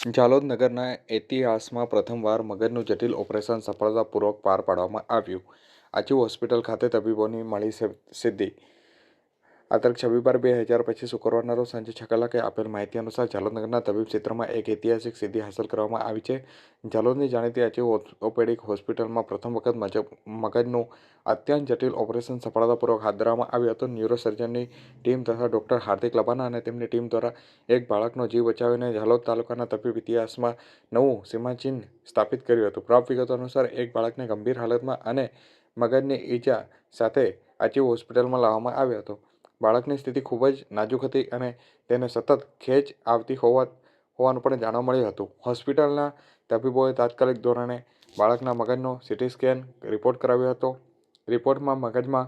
જાલોદ નગરના ઇતિહાસમાં પ્રથમવાર મગજનું જટિલ ઓપરેશન સફળતાપૂર્વક પાર પાડવામાં આવ્યું. આચી હોસ્પિટલ ખાતે તબીબોની મળી સિદ્ધિ. તારીખ 26/2/2025 શુક્રવારના રોજ સાંજે 6 કલાકે આપેલ માહિતી અનુસાર જાલોદ નગરના તબીબ ક્ષેત્રમાં એક ઐતિહાસિક સિદ્ધિ હાંસલ કરવામાં આવી છે. જાલોદની જાણીતી આચી ઓર્થોપેડિક હોસ્પિટલમાં પ્રથમ વખત મગજનું અત્યંત જટિલ ઓપરેશન સફળતાપૂર્વક હાથ ધરવામાં આવ્યું હતું. ન્યુરોસર્જનની ટીમ તથા ડોક્ટર હાર્દિક લબાના અને તેમની ટીમ દ્વારા એક બાળકનો જીવ બચાવીને જાલોદ તાલુકાના તબીબ ઇતિહાસમાં નવું સીમાચિહ્ન સ્થાપિત કર્યું હતું. પ્રાપ્ત વિગતો અનુસાર એક બાળકને ગંભીર હાલતમાં અને મગજની ઈજા સાથે આચી હોસ્પિટલમાં લાવવામાં આવ્યો હતો. બાળકની સ્થિતિ ખૂબ જ નાજુક હતી અને તેને સતત ખેંચ આવતી હોવાનું પણ જાણવા મળ્યું હતું. હોસ્પિટલના તબીબોએ તાત્કાલિક ધોરણે બાળકના મગજનો સીટી સ્કેન રિપોર્ટ કરાવ્યો હતો. રિપોર્ટમાં મગજમાં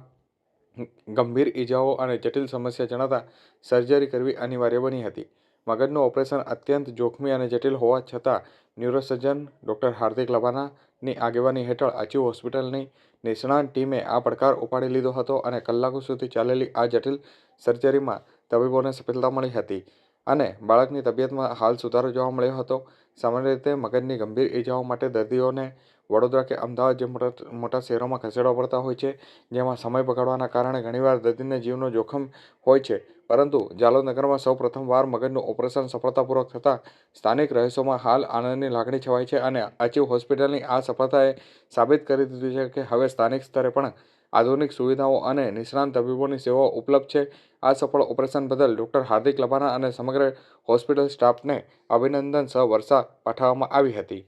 ગંભીર ઈજાઓ અને જટિલ સમસ્યા જણાતા સર્જરી કરવી અનિવાર્ય બની હતી. મગજનું ઓપરેશન અત્યંત જોખમી અને જટિલ હોવા છતાં ન્યુરોસર્જન ડોક્ટર હાર્દિક લબાનાની આગેવાની હેઠળ આચી હોસ્પિટલની નિષ્ણાત ટીમે આ પડકાર ઉપાડી લીધો હતો અને કલાકો સુધી ચાલેલી આ જટિલ સર્જરીમાં તબીબોને સફળતા મળી હતી અને બાળકની તબિયતમાં હાલ સુધારો જોવા મળ્યો હતો. સામાન્ય રીતે મગજની ગંભીર ઈજાઓ માટે દર્દીઓને વડોદરા કે અમદાવાદ જેવા મોટા શહેરોમાં ખસેડવા પડતા હોય છે, જેમાં સમય બગાડવાના કારણે ઘણીવાર દર્દીને જીવનું જોખમ હોય છે. પરંતુ જાલોદ નગરમાં સૌ પ્રથમવાર મગજનું ઓપરેશન સફળતાપૂર્વક થતાં સ્થાનિક રહીશોમાં હાલ આનંદની લાગણી છવાઈ છે અને આચી હોસ્પિટલની આ સફળતાએ સાબિત કરી દીધું છે કે હવે સ્થાનિક સ્તરે પણ આધુનિક સુવિધાઓ અને નિષ્ણાત તબીબોની સેવાઓ ઉપલબ્ધ છે. આ સફળ ઓપરેશન બદલ ડોક્ટર હાર્દિક લબાના અને સમગ્ર હોસ્પિટલ સ્ટાફને અભિનંદન વર્ષા પાઠવવામાં આવી હતી.